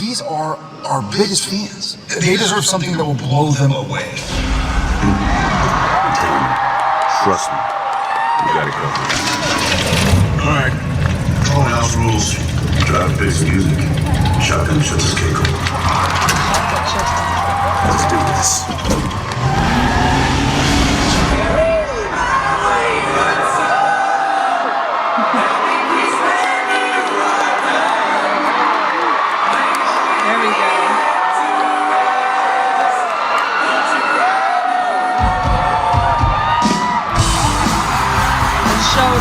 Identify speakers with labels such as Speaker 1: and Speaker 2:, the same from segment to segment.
Speaker 1: These are our biggest fans. They deserve something that will blow them away.
Speaker 2: Trust me. We got it covered.
Speaker 3: All right. Control house rules.
Speaker 2: Drive base music. Shotgun shuts his cake open. Let's do this.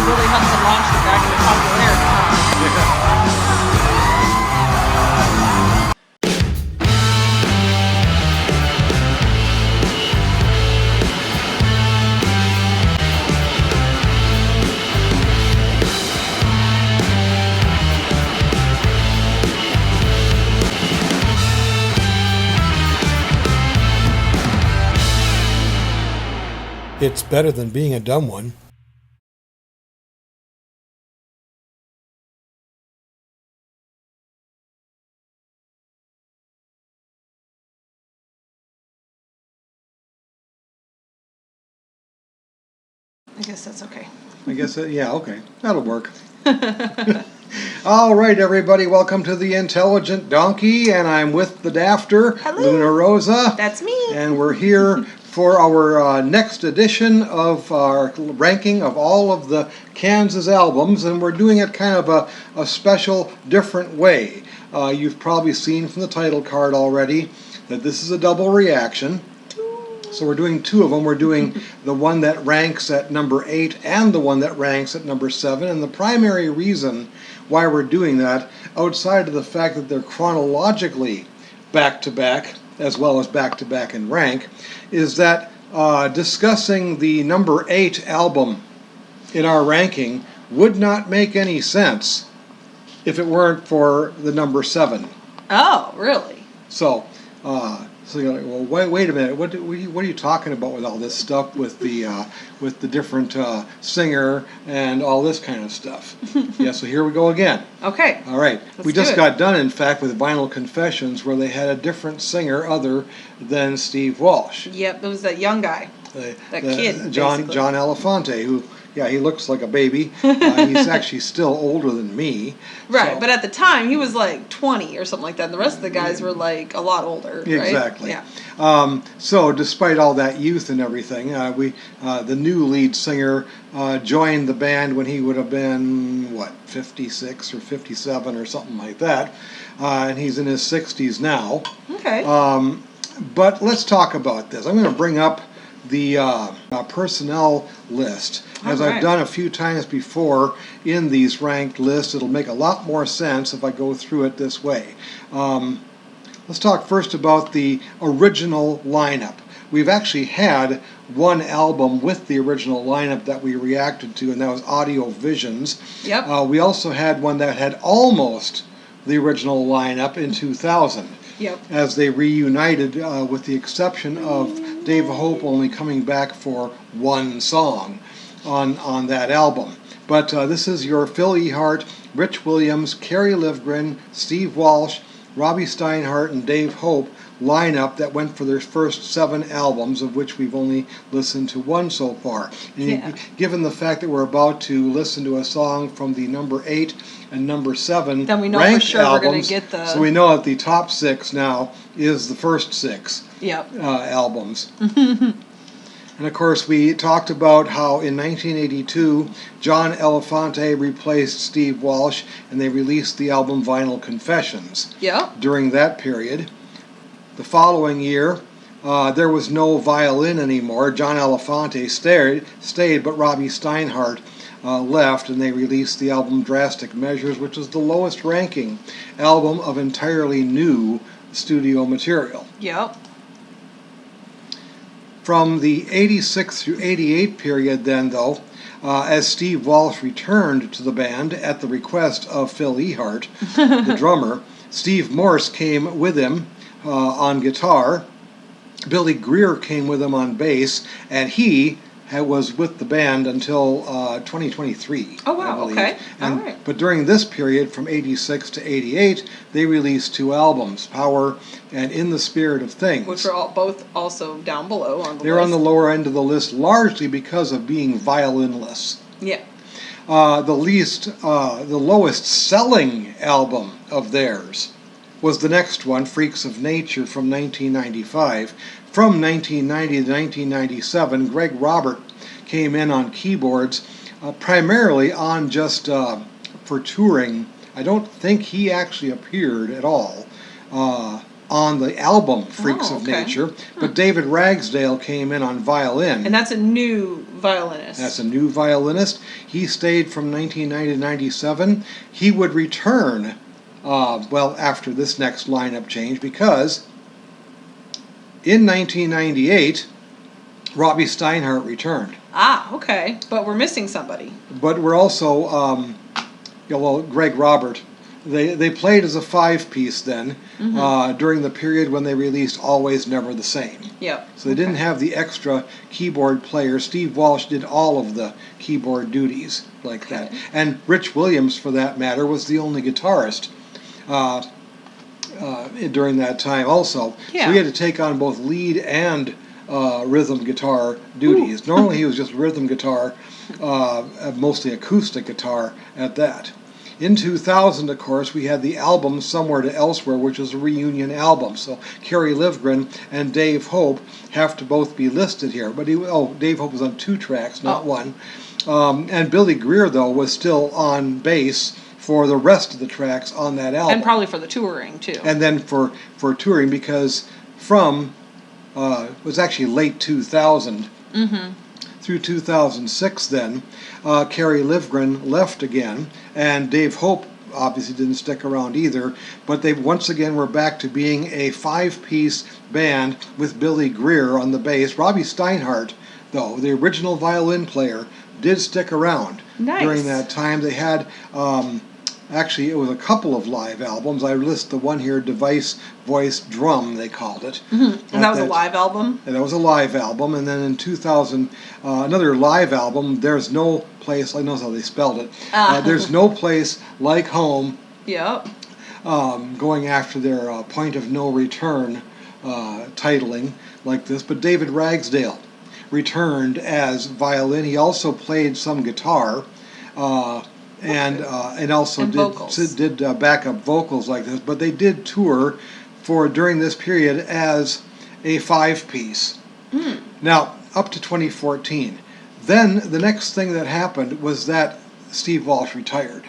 Speaker 4: Really helped to launch the back into popularity.
Speaker 5: It's better than being a dumb one.
Speaker 4: I guess that's okay.
Speaker 6: I guess, yeah, okay. That'll work. All right, everybody. Welcome to the Intelligent Donkey, and I'm with the Dafter,
Speaker 4: Hello.
Speaker 6: Luna Rosa.
Speaker 4: That's me.
Speaker 6: And we're here for our next edition of our ranking of all of the Kansas albums, and we're doing it kind of a special, different way. You've probably seen from the title card already that this is a double reaction. So we're doing two of them. We're doing the one that ranks at number 8 and the one that ranks at number 7. And the primary reason why we're doing that, outside of the fact that they're chronologically back-to-back, as well as back-to-back in rank, is that discussing the number 8 album in our ranking would not make any sense if it weren't for the number 7.
Speaker 4: Oh, really?
Speaker 6: So you're like, well, wait a minute. What are you talking about with all this stuff with the different singer and all this kind of stuff? Yeah. So here we go again.
Speaker 4: Okay.
Speaker 6: All right.
Speaker 4: Let's
Speaker 6: We just
Speaker 4: do it.
Speaker 6: got done, in fact, with Vinyl Confessions, where they had a different singer other than Steve Walsh.
Speaker 4: Yep, it was that young guy. That kid,
Speaker 6: John
Speaker 4: basically.
Speaker 6: Elefante, who. Yeah, he looks like a baby. He's actually still older than me.
Speaker 4: Right,
Speaker 6: so.
Speaker 4: but at the time he was like 20 or something like that, and the rest of the guys were like a lot older, right?
Speaker 6: Exactly.
Speaker 4: Yeah.
Speaker 6: So despite all that youth and everything, the new lead singer joined the band when he would have been, 56 or 57 or something like that. And he's in his 60s now.
Speaker 4: Okay.
Speaker 6: But let's talk about this. I'm going to bring up the personnel list. As
Speaker 4: All right.
Speaker 6: I've done a few times before in these ranked lists, it'll make a lot more sense if I go through it this way. Let's talk first about the original lineup. We've actually had one album with the original lineup that we reacted to, and that was Audio Visions.
Speaker 4: Yep.
Speaker 6: We also had one that had almost the original lineup in 2000.
Speaker 4: Yep.
Speaker 6: As they reunited, with the exception of Dave Hope only coming back for one song on that album. But this is your Phil Ehart, Rich Williams, Kerry Livgren, Steve Walsh, Robbie Steinhardt, and Dave Hope lineup that went for their first 7 albums, of which we've only listened to one so far. And given the fact that we're about to listen to a song from the number 8 and number 7
Speaker 4: then we know
Speaker 6: ranked
Speaker 4: for sure
Speaker 6: albums,
Speaker 4: we're going to get the...
Speaker 6: so we know that the top 6 now is the first 6 albums. And of course, we talked about how in 1982, John Elefante replaced Steve Walsh, and they released the album Vinyl Confessions.
Speaker 4: Yeah.
Speaker 6: During that period. The following year, there was no violin anymore. John Elefante stayed, but Robbie Steinhardt left, and they released the album Drastic Measures, which is the lowest ranking album of entirely new studio material.
Speaker 4: Yep.
Speaker 6: From the 86 through 88 period then, though, as Steve Walsh returned to the band at the request of Phil Ehart, the drummer, Steve Morse came with him on guitar. Billy Greer came with him on bass, and he was with the band until 2023.
Speaker 4: Oh, wow,
Speaker 6: I believe.
Speaker 4: okay.
Speaker 6: And,
Speaker 4: all right.
Speaker 6: But during this period, from 86 to 88, they released 2 albums, Power and In the Spirit of Things.
Speaker 4: Which are both also down below on the
Speaker 6: They're
Speaker 4: list.
Speaker 6: on the lower end of the list, largely because of being violinless.
Speaker 4: Yeah.
Speaker 6: The lowest selling album of theirs was the next one, Freaks of Nature, from 1995. From 1990 to 1997, Greg Robert came in on keyboards, primarily on just for touring. I don't think he actually appeared at all on the album Freaks of
Speaker 4: okay.
Speaker 6: Nature, but David Ragsdale came in on violin.
Speaker 4: And that's a new violinist.
Speaker 6: That's a new violinist. He stayed from 1990 to 97. He would return, after this next lineup change, because in 1998, Robbie Steinhardt returned.
Speaker 4: Ah, okay. But we're missing somebody.
Speaker 6: But we're also, Greg Robert. They played as a 5-piece then, during the period when they released Always Never the Same.
Speaker 4: Yep.
Speaker 6: So they didn't have the extra keyboard player. Steve Walsh did all of the keyboard duties like that. And Rich Williams, for that matter, was the only guitarist during that time also.
Speaker 4: Yeah.
Speaker 6: So he had to take on both lead and rhythm guitar duties.
Speaker 4: Ooh.
Speaker 6: Normally he was just rhythm guitar, mostly acoustic guitar at that. In 2000, of course, we had the album Somewhere to Elsewhere, which was a reunion album. So Kerry Livgren and Dave Hope have to both be listed here. But Dave Hope was on 2 tracks, not one. And Billy Greer, though, was still on bass for the rest of the tracks on that album.
Speaker 4: And probably for the touring, too.
Speaker 6: And then for touring, because from, it was actually late 2000, through 2006 then, Kerry Livgren left again, and Dave Hope obviously didn't stick around either, but they once again were back to being a 5-piece band with Billy Greer on the bass. Robbie Steinhardt, though, the original violin player, did stick around during that time. They had, actually, it was a couple of live albums. I list the one here, Device, Voice, Drum, they called it.
Speaker 4: And that was a live album?
Speaker 6: And that was a live album. And then in 2000, another live album, There's No Place, I know how they spelled it, There's No Place Like Home.
Speaker 4: Yep.
Speaker 6: Going after their Point of No Return titling like this. But David Ragsdale returned as violin. He also played some guitar. And also did backup vocals like this, but they did tour during this period as a 5-piece. Now, up to 2014. Then the next thing that happened was that Steve Walsh retired.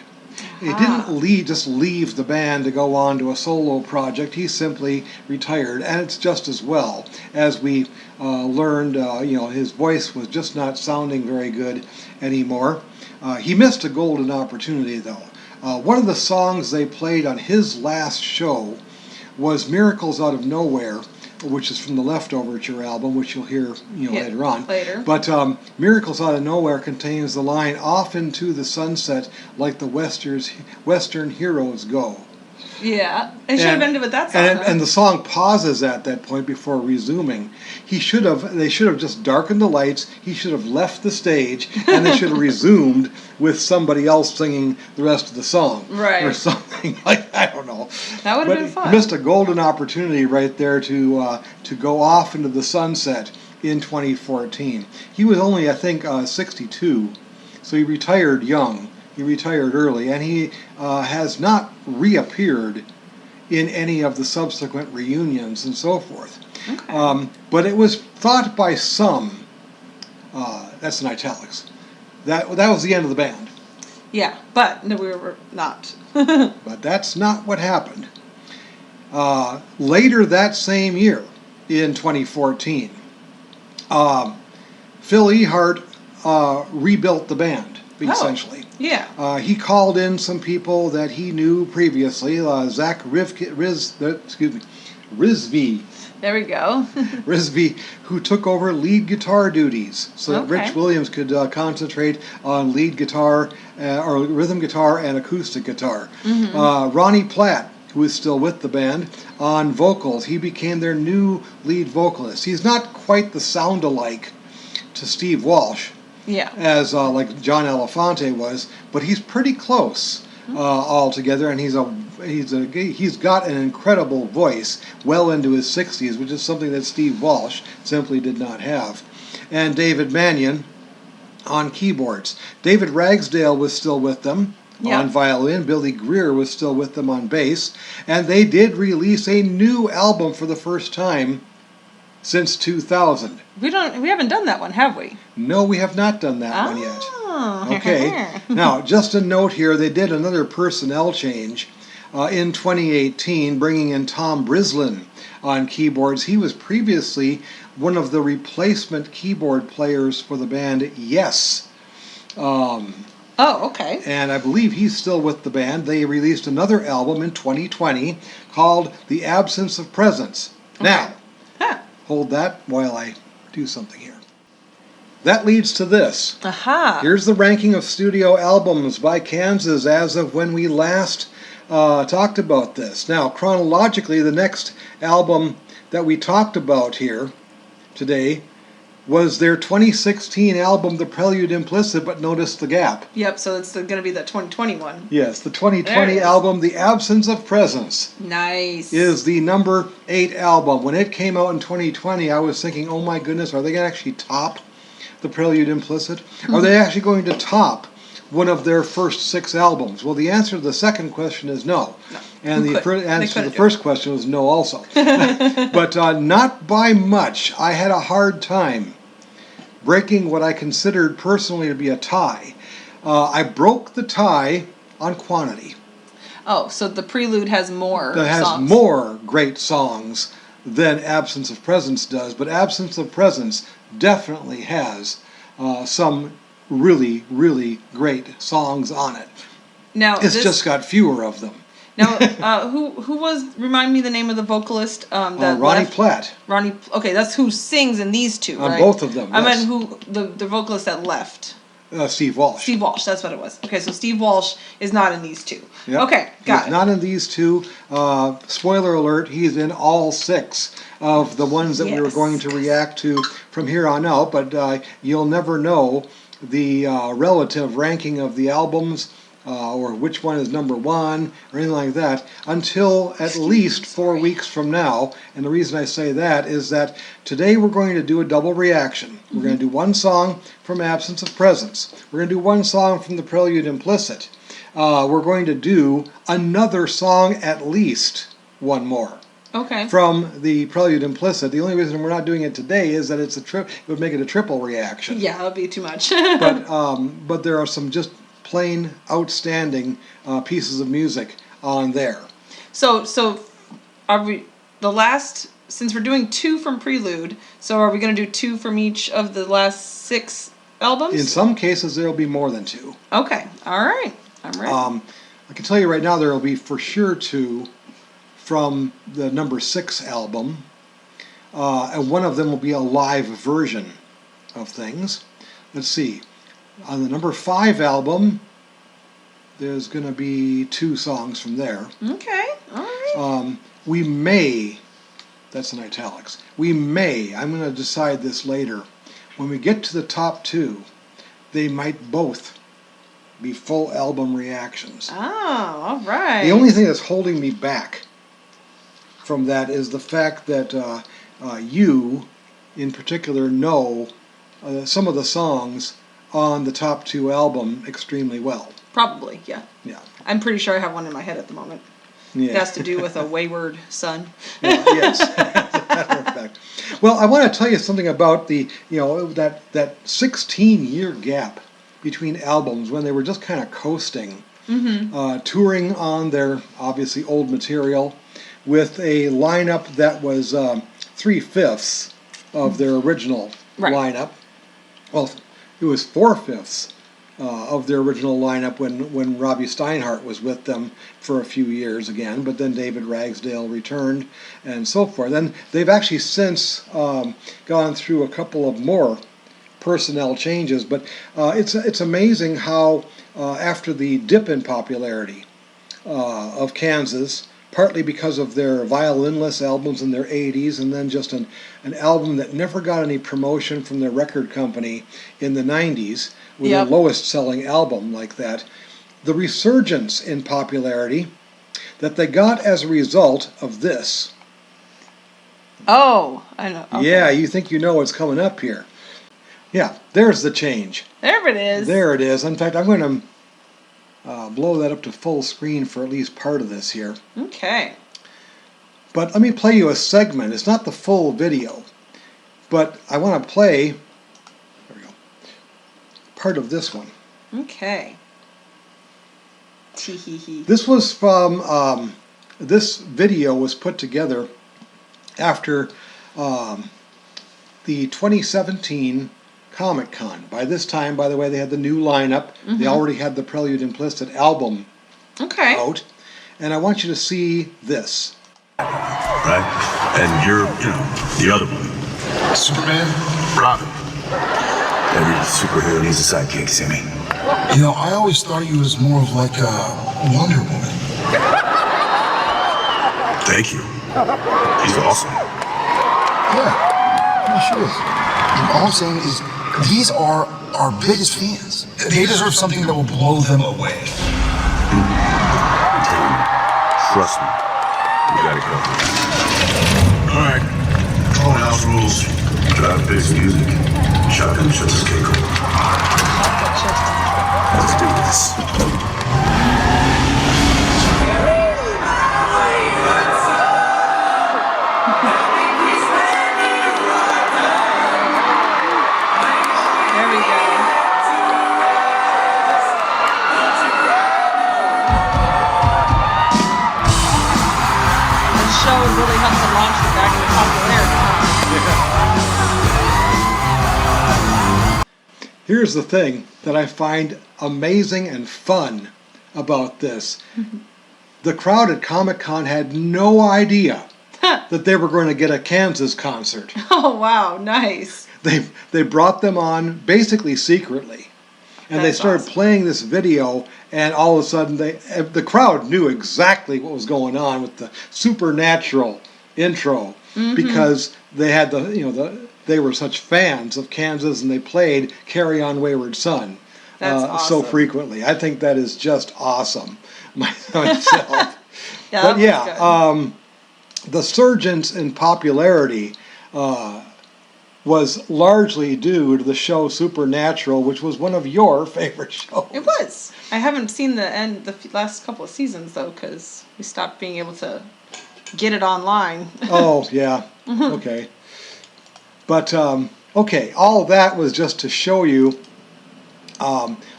Speaker 6: He didn't just leave the band to go on to a solo project. He simply retired, and it's just as well. As we learned, his voice was just not sounding very good anymore. He missed a golden opportunity, though. One of the songs they played on his last show was Miracles Out of Nowhere, which is from the Leftoverture album, which you'll hear later on. But Miracles Out of Nowhere contains the line, "Off into the sunset like the Western heroes go."
Speaker 4: Yeah, it should have ended with that song.
Speaker 6: And the song pauses at that point before resuming. They should have just darkened the lights. He should have left the stage, and they should have resumed with somebody else singing the rest of the song,
Speaker 4: right,
Speaker 6: or something like I don't know.
Speaker 4: That would have been fun.
Speaker 6: Missed a golden opportunity right there to go off into the sunset in 2014. He was only, I think, 62, so he retired young. He retired early, and he has not reappeared in any of the subsequent reunions and so forth.
Speaker 4: Okay.
Speaker 6: But it was thought by some, that's in italics, that was the end of the band.
Speaker 4: Yeah, but no, we were not.
Speaker 6: But that's not what happened. Later that same year, in 2014, Phil Ehart rebuilt the band, essentially.
Speaker 4: Yeah.
Speaker 6: He called in some people that he knew previously, Zach Rizvi.
Speaker 4: There we go.
Speaker 6: Rizvi, who took over lead guitar duties, so that Rich Williams could concentrate on lead guitar, or rhythm guitar and acoustic guitar. Ronnie Platt, who is still with the band, on vocals. He became their new lead vocalist. He's not quite the sound-alike to Steve Walsh
Speaker 4: Yeah.
Speaker 6: as like John Elefante was, but he's pretty close altogether, and he's got an incredible voice well into his 60s, which is something that Steve Walsh simply did not have. And David Mannion on keyboards. David Ragsdale was still with them on violin. Billy Greer was still with them on bass, and they did release a new album for the first time since 2000.
Speaker 4: We haven't done that one, have we?
Speaker 6: No, we have not done that one yet.
Speaker 4: Oh.
Speaker 6: Okay. Now, just a note here, they did another personnel change in 2018, bringing in Tom Brislin on keyboards. He was previously one of the replacement keyboard players for the band Yes.
Speaker 4: Oh, okay.
Speaker 6: And I believe he's still with the band. They released another album in 2020 called The Absence of Presence.
Speaker 4: Okay.
Speaker 6: Now, hold that while I do something here. That leads to this.
Speaker 4: Aha.
Speaker 6: Here's the ranking of studio albums by Kansas as of when we last talked about this. Now, chronologically, the next album that we talked about here today was their 2016 album, The Prelude Implicit, but notice the gap.
Speaker 4: Yep, so it's going to be the 2021.
Speaker 6: Yes, the
Speaker 4: There
Speaker 6: 2020
Speaker 4: it is.
Speaker 6: album, The Absence of Presence,
Speaker 4: Nice.
Speaker 6: is the number 8 album. When it came out in 2020, I was thinking, oh my goodness, are they going to actually top The Prelude Implicit? Are they actually going to top one of their first 6 albums? Well, the answer to the second question is no. And the answer to the first question was no also. But not by much. I had a hard time breaking what I considered personally to be a tie. I broke the tie on quantity.
Speaker 4: Oh, so the Prelude has more
Speaker 6: That has
Speaker 4: songs.
Speaker 6: more great songs than Absence of Presence does, but Absence of Presence definitely has some really, really great songs on it.
Speaker 4: Now,
Speaker 6: It's just got fewer of them.
Speaker 4: Now, who was? Remind me the name of the vocalist. That
Speaker 6: Ronnie
Speaker 4: left?
Speaker 6: Platt.
Speaker 4: Ronnie. Okay, that's who sings in these two,
Speaker 6: On
Speaker 4: right?
Speaker 6: both of them,
Speaker 4: I
Speaker 6: yes.
Speaker 4: meant who the vocalist that left.
Speaker 6: Steve Walsh.
Speaker 4: Steve Walsh. That's what it was. Okay, so Steve Walsh is not in these two.
Speaker 6: Yep.
Speaker 4: Okay, got
Speaker 6: He's
Speaker 4: it.
Speaker 6: not in these two. Spoiler alert, he's in all 6 of the ones that we were
Speaker 4: Yes.
Speaker 6: going to react to from here on out, but you'll never know the relative ranking of the albums or which one is number 1 or anything like that until at least 4 weeks from now. And the reason I say that is that today we're going to do a double reaction. We're going to do one song from Absence of Presence. We're going to do one song from the Prelude Implicit. We're going to do another song, at least one more,
Speaker 4: Okay.
Speaker 6: from the Prelude Implicit. The only reason we're not doing it today is that it would make it a triple reaction.
Speaker 4: Yeah, that would be too much.
Speaker 6: But there are some just plain outstanding pieces of music on there.
Speaker 4: So are we since we're doing 2 from Prelude? So are we going to do 2 from each of the last 6 albums?
Speaker 6: In some cases, there will be more than 2.
Speaker 4: Okay. All right. I'm ready.
Speaker 6: I can tell you right now there will be for sure 2 from the number 6 album, and one of them will be a live version of things. Let's see. On the number 5 album, there's going to be 2 songs from there.
Speaker 4: Okay. All right.
Speaker 6: We may, that's in italics, I'm going to decide this later. When we get to the top 2, they might both be full album reactions.
Speaker 4: Oh, all right.
Speaker 6: The only thing that's holding me back from that is the fact that you, in particular, know some of the songs on the top 2 album extremely well.
Speaker 4: Probably, yeah.
Speaker 6: Yeah.
Speaker 4: I'm pretty sure I have one in my head at the moment.
Speaker 6: Yeah.
Speaker 4: It has to do with a wayward son.
Speaker 6: Yes. As a matter of fact. Well, I want to tell you something about that 16-year gap between albums when they were just kind of coasting, touring on their obviously old material with a lineup that was 3/5 of their original lineup. Well, it was 4/5 of their original lineup when Robbie Steinhardt was with them for a few years again, but then David Ragsdale returned and so forth. And they've actually since gone through a couple of more personnel changes, but it's amazing how after the dip in popularity of Kansas partly because of their violinless albums in their 80s, and then just an album that never got any promotion from their record company in the 90s, with
Speaker 4: Yep.
Speaker 6: their lowest selling album like that. The resurgence in popularity that they got as a result of this.
Speaker 4: Oh, I know. Okay.
Speaker 6: Yeah, you think you know what's coming up here. Yeah, there's the change.
Speaker 4: There it is.
Speaker 6: There it is. In fact, I'm going to blow that up to full screen for at least part of this here.
Speaker 4: Okay.
Speaker 6: But let me play you a segment. It's not the full video, but I want to play, there we go, part of this one.
Speaker 4: Okay. Tee-hee-hee.
Speaker 6: This was from, this video was put together after the 2017 Comic-Con. By this time, by the way, they had the new lineup. They already had the Prelude Implicit album
Speaker 4: Okay.
Speaker 6: out. And I want you to see this.
Speaker 2: Right? And you're, the other one.
Speaker 1: Superman?
Speaker 2: Robin. Every superhero needs a sidekick, Sammy.
Speaker 1: I always thought you was more of like a Wonder Woman.
Speaker 2: Thank you. He's awesome.
Speaker 1: Yeah, she is. All I'm saying is, these are our biggest fans. They deserve something that will blow them away.
Speaker 2: Trust me. We gotta go.
Speaker 3: All right. Control house rules.
Speaker 2: Drive bass music. Shotgun shuts his Keiko. Let's do this.
Speaker 4: There we go. This show really helped to launch the back into popularity.
Speaker 6: Here's the thing that I find amazing and fun about this. The crowd at Comic-Con had no idea that they were going to get a Kansas concert.
Speaker 4: Oh wow, nice.
Speaker 6: They brought them on basically secretly. And they
Speaker 4: That's
Speaker 6: started
Speaker 4: awesome.
Speaker 6: playing this video, and all of a sudden the crowd knew exactly what was going on with the supernatural intro, because they had they were such fans of Kansas, and they played "Carry On Wayward Son"
Speaker 4: That's
Speaker 6: so
Speaker 4: awesome.
Speaker 6: frequently. I think that is just awesome myself.
Speaker 4: Yeah,
Speaker 6: But
Speaker 4: that
Speaker 6: yeah,
Speaker 4: was good.
Speaker 6: the surgence in popularity was largely due to the show Supernatural, which was one of your favorite shows.
Speaker 4: It was. I haven't seen the last couple of seasons though, because we stopped being able to get it online.
Speaker 6: Oh, yeah. Okay. But, okay, all that was just to show you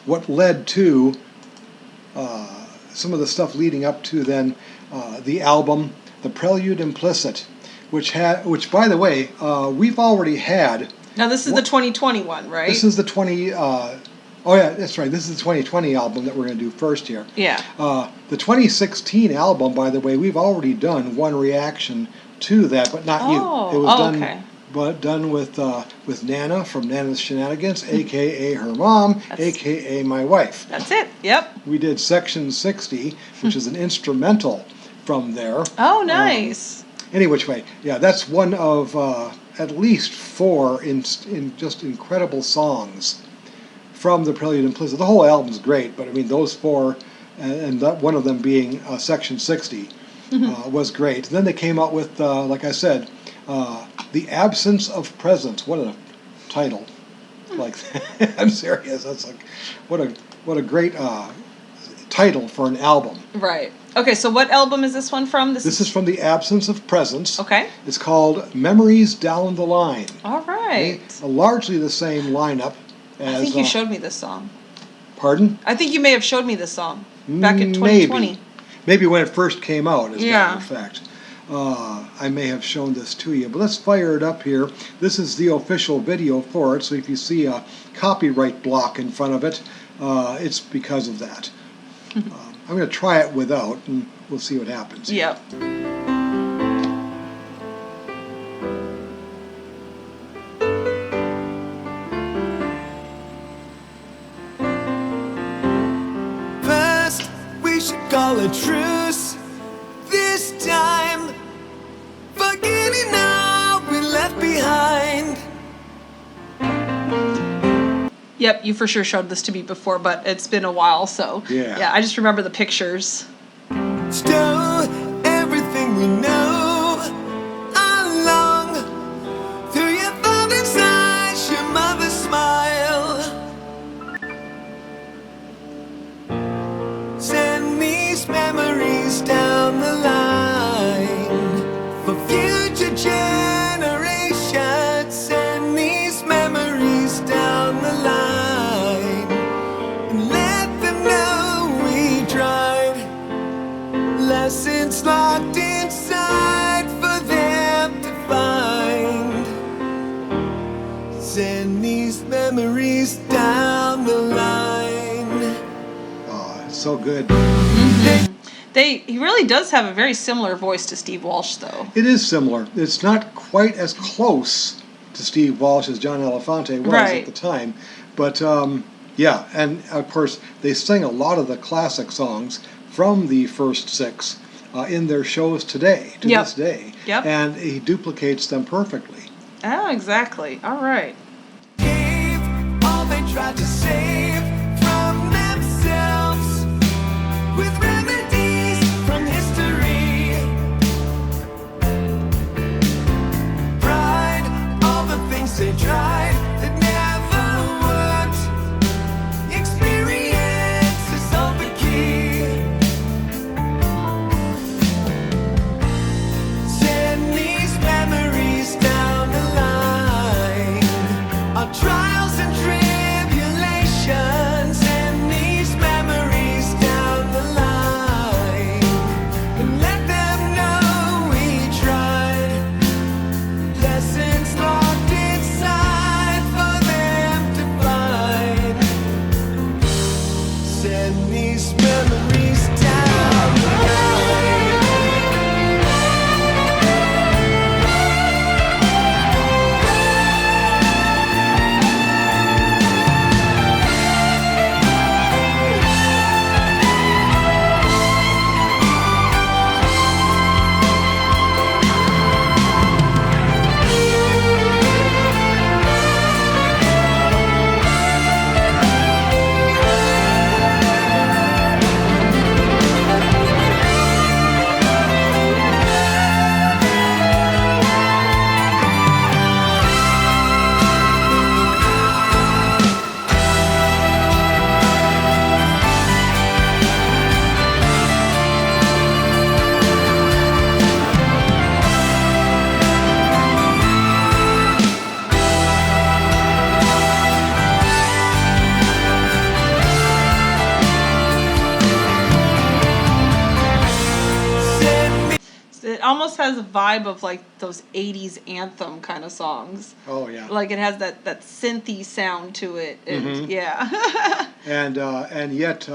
Speaker 6: what led to some of the stuff leading up to then the album, The Prelude Implicit, which, by the way, we've already had.
Speaker 4: Now this is the 2021, right?
Speaker 6: This is the oh yeah, that's right. This is the 2020 album that we're going to do first here.
Speaker 4: Yeah.
Speaker 6: The 2016 album, by the way, we've already done one reaction to that, but not you. It was done,
Speaker 4: okay.
Speaker 6: but done with Nana from Nana's Shenanigans, aka her mom, aka my wife.
Speaker 4: That's it. Yep.
Speaker 6: We did Section 60, which is an instrumental from there.
Speaker 4: Oh, nice.
Speaker 6: Any which way, yeah, that's one of at least 4 in just incredible songs from the Prelude Implicit. The whole album's great, but I mean those 4, and that one of them being Section 60, was great. And then they came out with, like I said, The Absence of Presence. What a title! Like, I'm serious. That's like, what a great title for an album.
Speaker 4: Right. Okay, so what album is this one from?
Speaker 6: This is from The Absence of Presence.
Speaker 4: Okay.
Speaker 6: It's called Memories Down the Line.
Speaker 4: All right.
Speaker 6: Largely the same lineup as.
Speaker 4: I think you showed me this song.
Speaker 6: Pardon?
Speaker 4: I think you may have showed me this song back in 2020.
Speaker 6: Maybe when it first came out, as a matter
Speaker 4: Yeah.
Speaker 6: of fact. I may have shown this to you, but let's fire it up here. This is the official video for it, so if you see a copyright block in front of it, it's because of that. I'm going to try it without, and we'll see what happens.
Speaker 4: Yep.
Speaker 7: First, we should call a truce. This
Speaker 4: Yep, you for sure showed this to me before, but it's been a while, so
Speaker 6: Yeah.
Speaker 4: I just remember the pictures.
Speaker 7: Stow everything we know along through your father's eyes, your mother's smile. Send these memories down the line for future generations. Send these memories down the line and let them know we tried. Lessons locked inside for them to find. Send these memories down the line.
Speaker 6: Oh, it's so good.
Speaker 4: He really does have a very similar voice to Steve Walsh, though.
Speaker 6: It is similar. It's not quite as close to Steve Walsh as John Elefante was
Speaker 4: Right.
Speaker 6: at the time, but yeah, and of course they sing a lot of the classic songs from the first 6 in their shows today, to
Speaker 4: Yep.
Speaker 6: this day,
Speaker 4: Yep.
Speaker 6: and he duplicates them perfectly.
Speaker 4: Oh, exactly. All right.
Speaker 7: Gave all they tried to save from themselves with remedies from history. Pride, all the things they tried that never worked. Experience is all the key. Send these memories down the line. Our trials and tribulations. Send these memories down the line and let them know we tried. Lessons locked inside for them to find. Send these memories down the line.
Speaker 4: It almost has a vibe of like those 80s anthem kind of songs.
Speaker 6: Oh yeah,
Speaker 4: Like it has that synthy sound to it. And yeah.
Speaker 6: and yet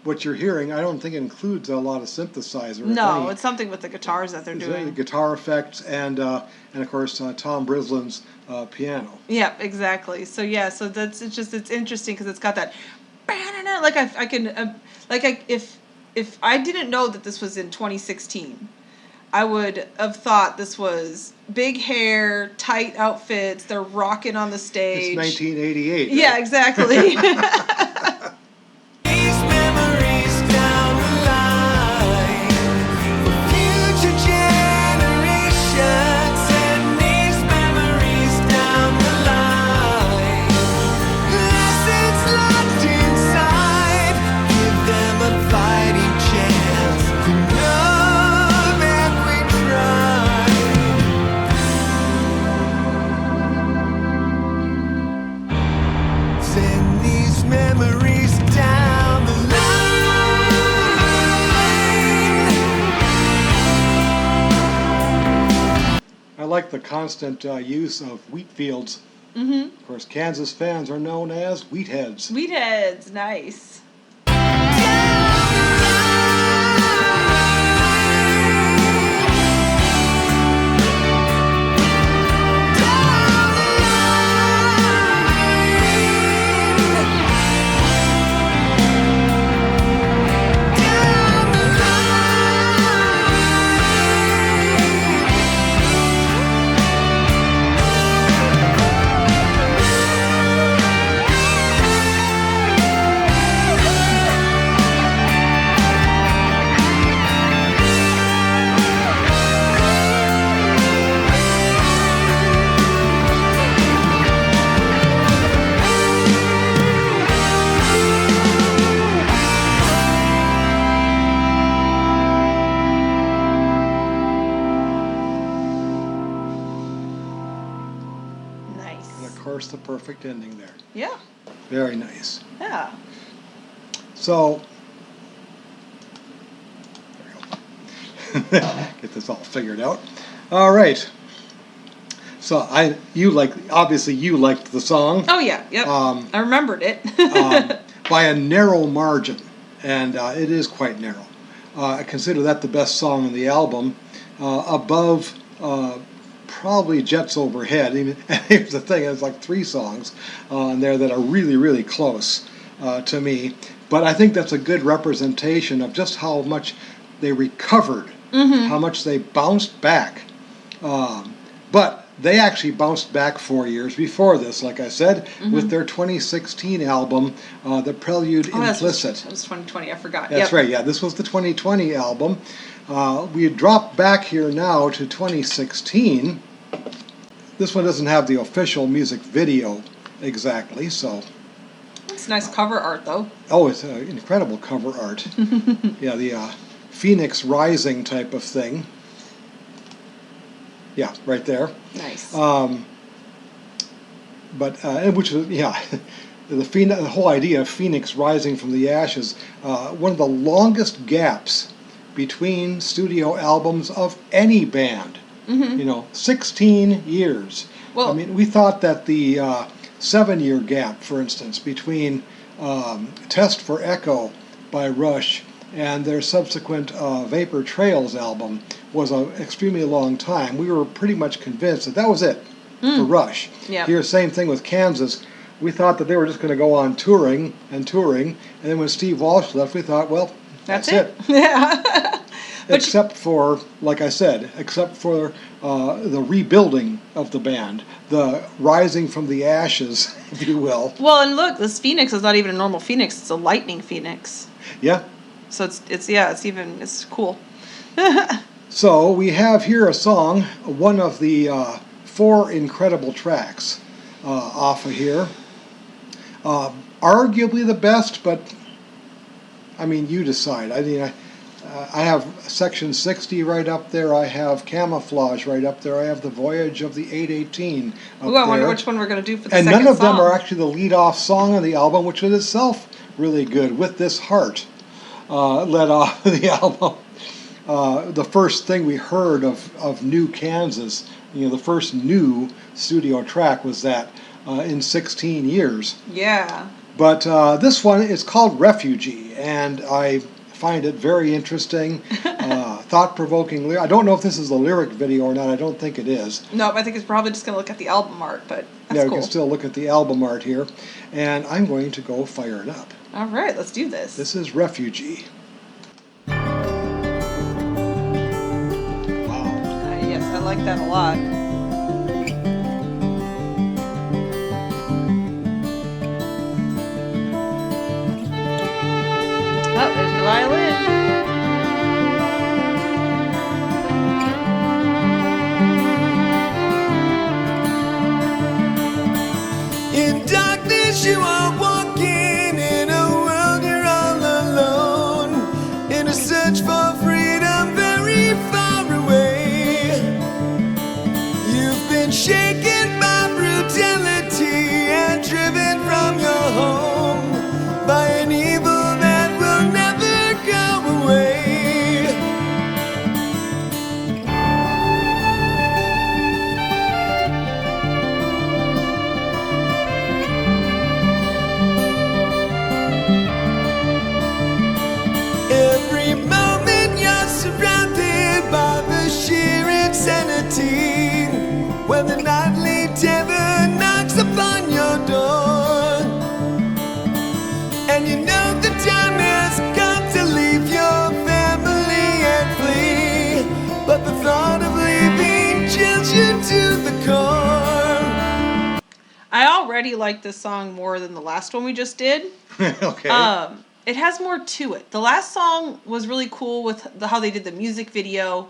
Speaker 6: what you're hearing, I don't think includes a lot of synthesizer. if
Speaker 4: No,
Speaker 6: any.
Speaker 4: it's something with the guitars that they're
Speaker 6: It's
Speaker 4: doing.
Speaker 6: guitar effects and of course Tom Brislin's piano.
Speaker 4: Yeah, exactly. So yeah, so it's interesting because it's got that like I can if I didn't know that this was in 2016, I would have thought this was big hair, tight outfits, they're rocking on the stage.
Speaker 6: It's 1988.
Speaker 4: Yeah,
Speaker 6: right?
Speaker 4: exactly.
Speaker 7: These memories down the line for future generations. Send these memories down the line. Lessons locked inside. Give them a fighting chance to know that we tried. Send these memories down the line.
Speaker 6: I like the constant use of wheat fields. Mm-hmm. Of course, Kansas fans are known as wheatheads.
Speaker 4: Sweetheads, nice.
Speaker 6: course, the perfect ending there.
Speaker 4: Yeah.
Speaker 6: Very nice.
Speaker 4: Yeah.
Speaker 6: So, there we go. Get this all figured out. All right. So obviously you liked the song.
Speaker 4: Oh yeah. Yep. I remembered it.
Speaker 6: By a narrow margin, and it is quite narrow. I consider that the best song on the album, above probably Jets Overhead. And here's the thing: there's like 3 songs on there that are really, really close to me. But I think that's a good representation of just how much they recovered, how much they bounced back. But they actually bounced back 4 years before this, like I said, with their 2016 album, The Prelude Implicit.
Speaker 4: That was 2020. I forgot.
Speaker 6: That's right, yeah. This was the 2020 album. We dropped back here now to 2016. This one doesn't have the official music video exactly, so...
Speaker 4: It's nice cover art, though.
Speaker 6: Oh, it's incredible cover art. Yeah, the Phoenix Rising type of thing. Yeah, right there.
Speaker 4: Nice.
Speaker 6: Which is, yeah, the whole idea of Phoenix rising from the ashes, one of the longest gaps between studio albums of any band. 16 years.
Speaker 4: Well,
Speaker 6: I mean, we thought that the 7-year gap, for instance, between Test for Echo by Rush and their subsequent Vapor Trails album was an extremely long time. We were pretty much convinced that was it for Rush.
Speaker 4: Yep.
Speaker 6: Here, same thing with Kansas. We thought that they were just going to go on touring, and then when Steve Walsh left, we thought, well, that's it.
Speaker 4: Yeah.
Speaker 6: Except for, like I said, the rebuilding of the band, the rising from the ashes, if you will.
Speaker 4: Well, and look, this Phoenix is not even a normal Phoenix; it's a lightning Phoenix.
Speaker 6: Yeah.
Speaker 4: So it's cool.
Speaker 6: So we have here a song, one of the 4 incredible tracks off of here. Arguably the best, but I mean, you decide. I have Section 60 right up there. I have Camouflage right up there. I have The Voyage of the 818 up there.
Speaker 4: I wonder which one we're going to do for the
Speaker 6: and
Speaker 4: second
Speaker 6: none of them
Speaker 4: song.
Speaker 6: are actually the lead-off song of the album, which is itself really good. With This Heart led off the album. The first thing we heard of New Kansas, the first new studio track was that in 16 years.
Speaker 4: Yeah.
Speaker 6: But this one is called Refugee, and I find it very interesting, thought-provoking. I don't know if this is a lyric video or not. I don't think it is.
Speaker 4: No, I think it's probably just going to look at the album art, but that's
Speaker 6: yeah,
Speaker 4: cool.
Speaker 6: we can still look at the album art here. And I'm going to go fire it up.
Speaker 4: All right, let's do this.
Speaker 6: This is Refugee.
Speaker 4: Yes, I like that a lot. Oh, there's the violin.
Speaker 7: In darkness you are walking, in a world you're all alone, in a search for freedom very far away. You've been shaken by brutality and driven from your home by an evil that will never go away. Every moment you're surrounded by the sheer insanity, when the nightly terror knocks upon your door, and you know the time has come to leave your family and flee, but the thought of leaving chills you to the core.
Speaker 4: I already like this song more than the last one we just did.
Speaker 6: Okay.
Speaker 4: It has more to it. The last song was really cool with how they did the music video,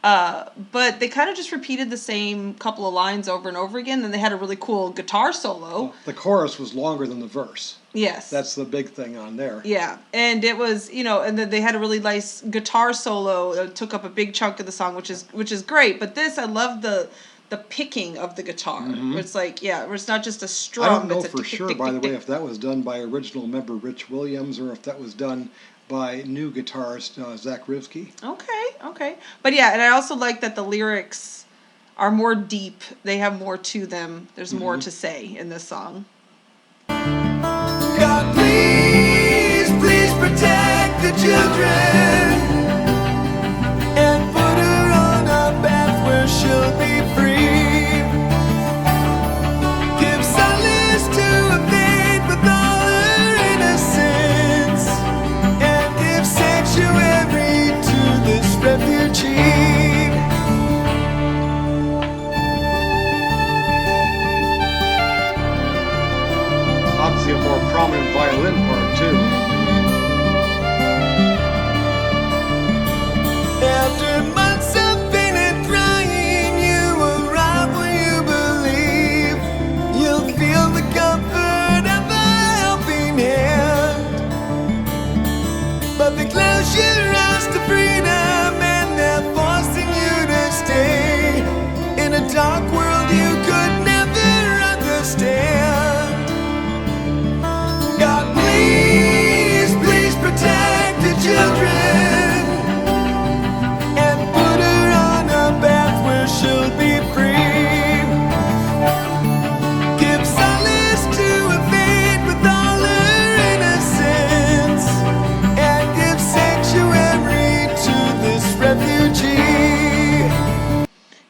Speaker 4: but they kind of just repeated the same couple of lines over and over again. Then they had a really cool guitar solo.
Speaker 6: The chorus was longer than the verse.
Speaker 4: Yes.
Speaker 6: That's the big thing on there.
Speaker 4: Yeah, and it was, and then they had a really nice guitar solo that took up a big chunk of the song, which is great. But this, I love the the picking of the guitar. Where it's like, where it's not just a
Speaker 6: I
Speaker 4: strum.
Speaker 6: don't know
Speaker 4: it's a
Speaker 6: for
Speaker 4: tick,
Speaker 6: sure,
Speaker 4: tick,
Speaker 6: by the
Speaker 4: tick,
Speaker 6: way,
Speaker 4: tick.
Speaker 6: if that was done by original member Rich Williams or if that was done by new guitarist Zach Rivsky.
Speaker 4: Okay. But yeah, and I also like that the lyrics are more deep. They have more to them. There's more to say in this song.
Speaker 7: God, please, please protect the children and put her on a path where she'll be free. Give solace to a maid with all her innocence and give sanctuary to this refugee.
Speaker 6: Obviously a more prominent violin part too.
Speaker 7: After months of pain and crying, you arrive where you believe you'll feel the comfort of a helping hand. But they close your eyes to freedom and they're forcing you to stay in a dark world you could never understand. God, please, please protect the children and put her on a path where she'll be free. Give solace to a maid with all her innocence and give sanctuary to this refugee.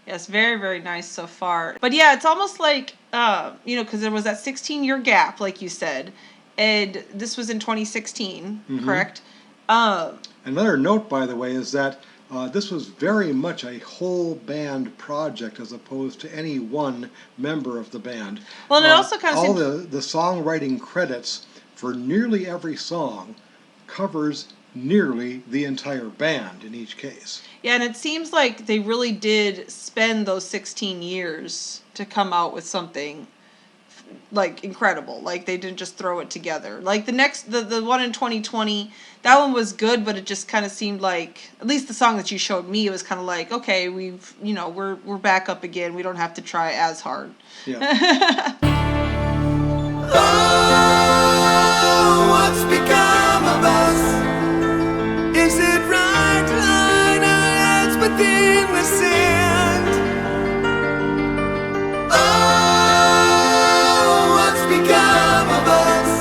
Speaker 4: Yes, very, very nice so far. But yeah, it's almost like, because there was that 16-year gap, like you said, and this was in 2016, correct?
Speaker 6: Another note, by the way, is that this was very much a whole band project as opposed to any one member of the band.
Speaker 4: Well, and it also kind of
Speaker 6: all
Speaker 4: seems...
Speaker 6: the songwriting credits for nearly every song covers nearly the entire band in each case.
Speaker 4: Yeah, and it seems like they really did spend those 16 years to come out with something like incredible. Like they didn't just throw it together. Like the one in 2020, that one was good, but it just kind of seemed like, at least the song that you showed me, it was kind of like, okay, we're back up again. We don't have to try as hard.
Speaker 6: Yeah.
Speaker 7: Oh, what's become of us? Is it right to line our heads within the sand? Oh, what's become of us?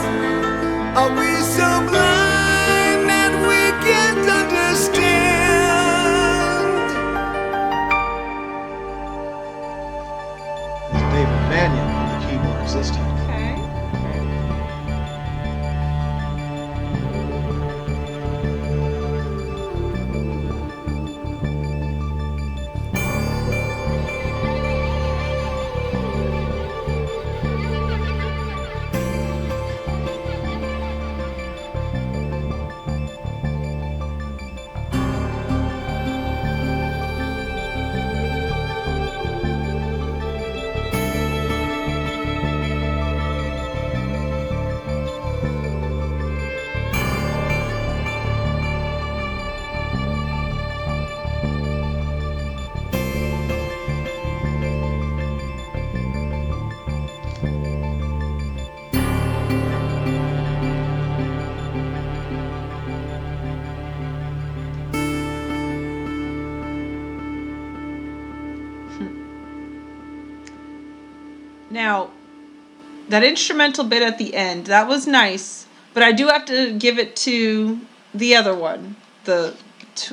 Speaker 7: Are we so blind that we can't understand?
Speaker 6: It's David Mannion on the keyboards this time.
Speaker 4: Okay. Now, that instrumental bit at the end, that was nice, but I do have to give it to the other one.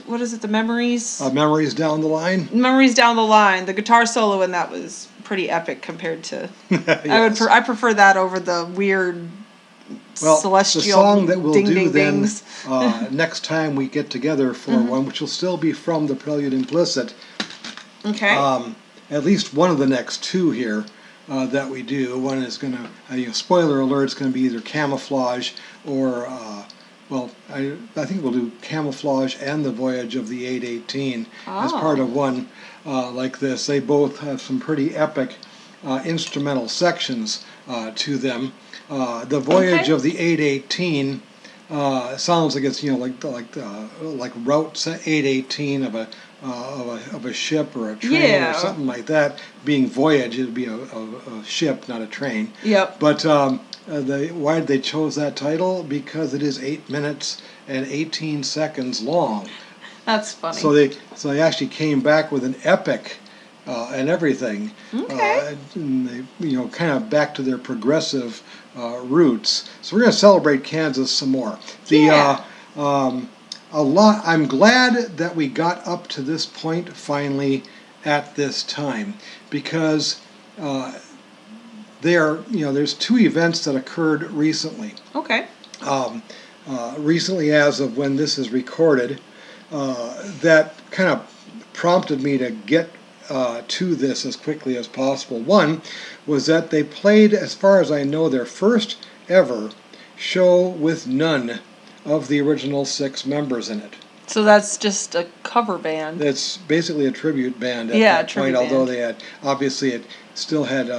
Speaker 4: What is it, the Memories?
Speaker 6: Memories Down the Line?
Speaker 4: Memories Down the Line. The guitar solo in that was pretty epic compared to...
Speaker 6: Yes.
Speaker 4: I prefer that over the weird celestial
Speaker 6: the song that we'll
Speaker 4: ding,
Speaker 6: do
Speaker 4: ding,
Speaker 6: then
Speaker 4: dings.
Speaker 6: next time we get together for one, which will still be from the Prelude Implicit,
Speaker 4: Okay.
Speaker 6: at least one of the next two here that we do. One is going to, spoiler alert, it's going to be either Camouflage or, I think we'll do Camouflage and The Voyage of the 818 as part of one like this. They both have some pretty epic instrumental sections to them. The Voyage of the 818 sounds like it's like Route 818 of a of a ship or a train
Speaker 4: Yeah.
Speaker 6: or something like that being voyage. It'd be a ship, not a train.
Speaker 4: Yep.
Speaker 6: But why did they chose that title? Because it is 8 minutes and 18 seconds long.
Speaker 4: That's funny.
Speaker 6: So they actually came back with an epic and everything.
Speaker 4: Okay.
Speaker 6: And they, kind of back to their progressive roots. So we're going to celebrate Kansas some more.
Speaker 4: Yeah.
Speaker 6: I'm glad that we got up to this point finally at this time, because there's two events that occurred recently.
Speaker 4: Okay.
Speaker 6: Recently, as of when this is recorded, that kind of prompted me to get to this as quickly as possible. One was that they played, as far as I know, their first ever show with none of the original 6 members in it.
Speaker 4: So that's just a cover band.
Speaker 6: It's basically a tribute band at
Speaker 4: Yeah,
Speaker 6: that point,
Speaker 4: tribute
Speaker 6: although
Speaker 4: band.
Speaker 6: they had, obviously it still had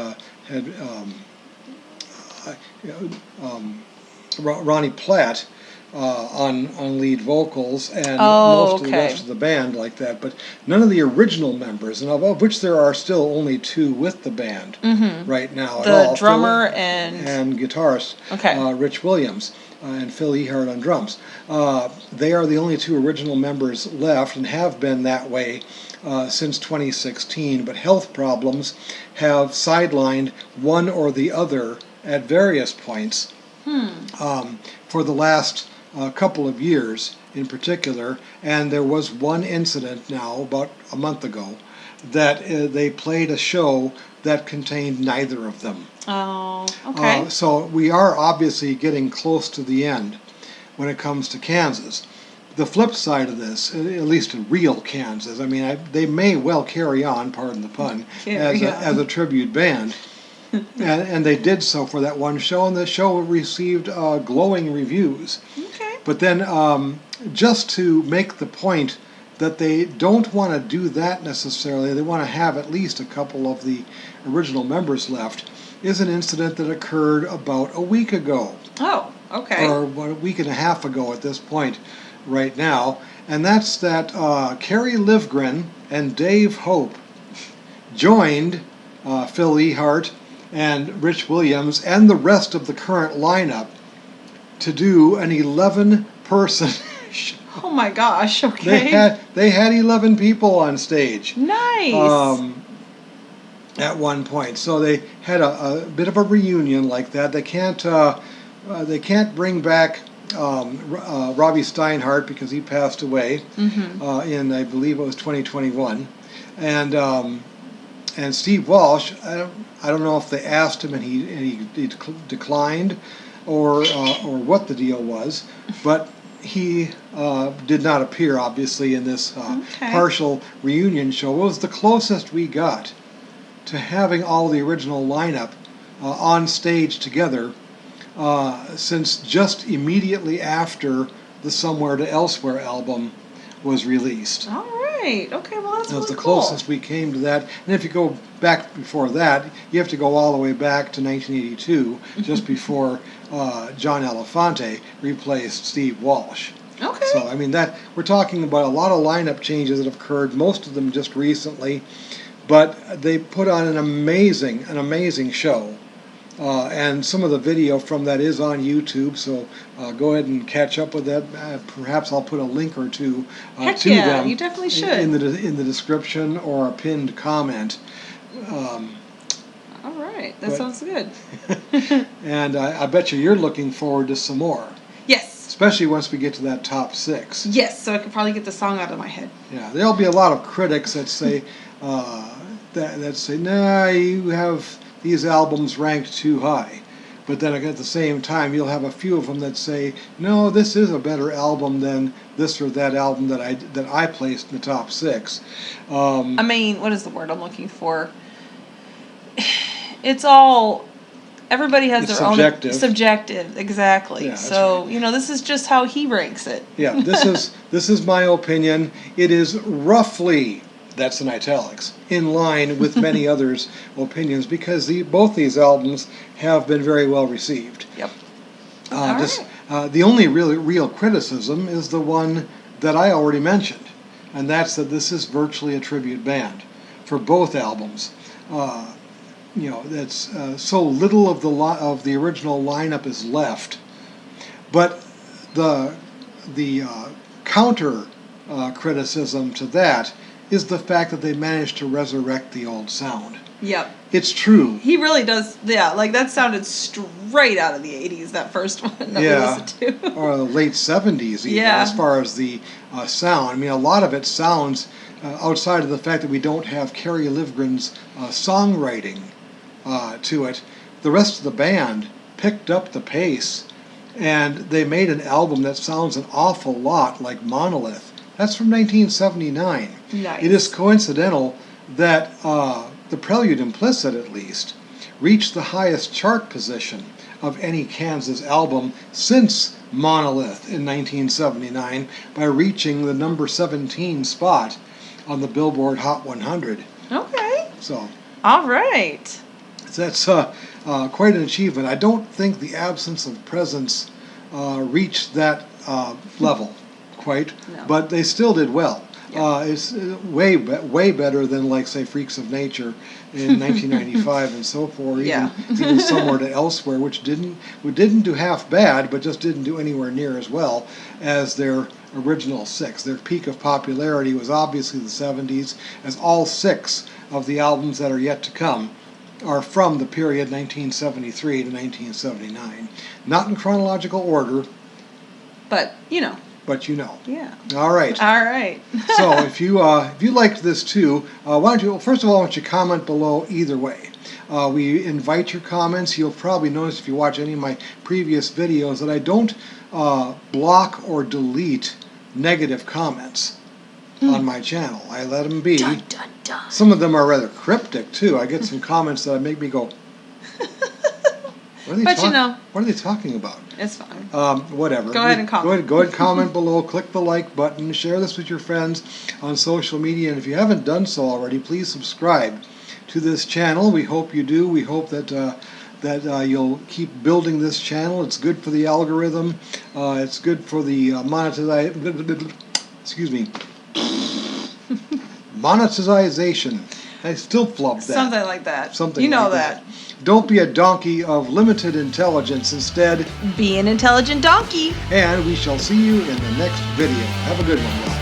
Speaker 6: Ronnie Platt on lead vocals and most of the
Speaker 4: okay.
Speaker 6: rest of the band like that, but none of the original members, and of which there are still only 2 with the band right now at all.
Speaker 4: The drummer and
Speaker 6: guitarist,
Speaker 4: Okay.
Speaker 6: Rich Williams, and Phil Ehart on drums. They are the only 2 original members left and have been that way since 2016, but health problems have sidelined one or the other at various points for the last couple of years in particular. And there was one incident now, about a month ago, that they played a show that contained neither of them.
Speaker 4: Oh, okay.
Speaker 6: So we are obviously getting close to the end when it comes to Kansas. The flip side of this, at least in real Kansas, I mean, they may well carry on, pardon the pun, as a tribute band. and they did so for that one show, and the show received glowing reviews.
Speaker 4: Okay.
Speaker 6: But then just to make the point that they don't want to do that necessarily, they want to have at least a couple of the original members left, is an incident that occurred about a week ago.
Speaker 4: Oh, okay.
Speaker 6: Or a week and a half ago at this point right now. And that's that Kerry Livgren and Dave Hope joined Phil Ehart and Rich Williams and the rest of the current lineup to do an 11-person show.
Speaker 4: Oh my gosh, okay.
Speaker 6: They had 11 people on stage.
Speaker 4: Nice.
Speaker 6: At one point, so they had a bit of a reunion like that. They can't bring back Robbie Steinhardt because he passed away in, I believe it was 2021, and Steve Walsh. I don't know if they asked him and he declined, or what the deal was, but he did not appear obviously in this partial reunion show. It was the closest we got to having all the original lineup on stage together since just immediately after the Somewhere to Elsewhere album was released.
Speaker 4: All right. Okay, well that's
Speaker 6: That's
Speaker 4: really
Speaker 6: the
Speaker 4: cool.
Speaker 6: closest we came to that. And if you go back before that, you have to go all the way back to 1982, just before John Elefante replaced Steve Walsh.
Speaker 4: Okay.
Speaker 6: So, I mean, that we're talking about a lot of lineup changes that have occurred, most of them just recently. But they put on an amazing show. And some of the video from that is on YouTube, so go ahead and catch up with that. Perhaps I'll put a link or two to them.
Speaker 4: You definitely should.
Speaker 6: In the description or a pinned comment.
Speaker 4: All right, that sounds good.
Speaker 6: And I bet you're looking forward to some more.
Speaker 4: Yes.
Speaker 6: Especially once we get to that top 6.
Speaker 4: Yes, so I could probably get the song out of my head.
Speaker 6: Yeah, there'll be a lot of critics that say that say, nah, you have these albums ranked too high. But then at the same time, you'll have a few of them that say, no, this is a better album than this or that album that I placed in the top 6.
Speaker 4: I mean, what is the word I'm looking for? It's all, everybody has
Speaker 6: It's
Speaker 4: their
Speaker 6: subjective.
Speaker 4: own subjective, exactly.
Speaker 6: Yeah, that's
Speaker 4: so this is just how he ranks it.
Speaker 6: Yeah, this is my opinion. It is roughly, that's in italics, in line with many others' opinions, because both these albums have been very well received.
Speaker 4: Yep.
Speaker 6: The only real criticism is the one that I already mentioned, and that's that this is virtually a tribute band for both albums. That's so little of the original lineup is left, but the counter criticism to that is the fact that they managed to resurrect the old sound.
Speaker 4: Yep.
Speaker 6: It's true.
Speaker 4: He really does. Yeah, like that sounded straight out of the 80s, that first one that we listened to.
Speaker 6: Or the late 70s even, as far as the sound. I mean, a lot of it sounds, outside of the fact that we don't have Kerry Livgren's songwriting to it, the rest of the band picked up the pace, and they made an album that sounds an awful lot like Monolith. That's from 1979.
Speaker 4: Nice.
Speaker 6: It is coincidental that the Prelude Implicit, at least, reached the highest chart position of any Kansas album since Monolith in 1979 by reaching the number 17 spot on the Billboard Hot 100.
Speaker 4: Okay.
Speaker 6: So,
Speaker 4: all right.
Speaker 6: that's quite an achievement. I don't think the Absence of Presence reached that level quite,
Speaker 4: No.
Speaker 6: but they still did well.
Speaker 4: Yeah.
Speaker 6: It's way better than, like, say, Freaks of Nature in 1995 and so forth, even Somewhere to Elsewhere, which didn't do half bad, but just didn't do anywhere near as well as their original six. Their peak of popularity was obviously the 70s, as all six of the albums that are yet to come are from the period 1973 to 1979. Not in chronological order,
Speaker 4: But,
Speaker 6: but you know.
Speaker 4: Yeah.
Speaker 6: All right.
Speaker 4: All right.
Speaker 6: So if you liked this too, why don't you? First of all, why don't you comment below either way? We invite your comments. You'll probably notice if you watch any of my previous videos that I don't block or delete negative comments on my channel. I let them be.
Speaker 4: Dun, dun, dun.
Speaker 6: Some of them are rather cryptic too. I get some comments that make me go, what are they talking about?
Speaker 4: It's fine.
Speaker 6: Whatever.
Speaker 4: Go ahead and comment.
Speaker 6: Go ahead and comment below. Click the like button. Share this with your friends on social media. And if you haven't done so already, please subscribe to this channel. We hope you do. We hope that you'll keep building this channel. It's good for the algorithm. It's good for the monetization. I still flubbed that.
Speaker 4: Something like that.
Speaker 6: Something
Speaker 4: you know
Speaker 6: like that. Don't be a donkey of limited intelligence. Instead,
Speaker 4: Be an intelligent donkey.
Speaker 6: and we shall see you in the next video. Have a good one, y'all.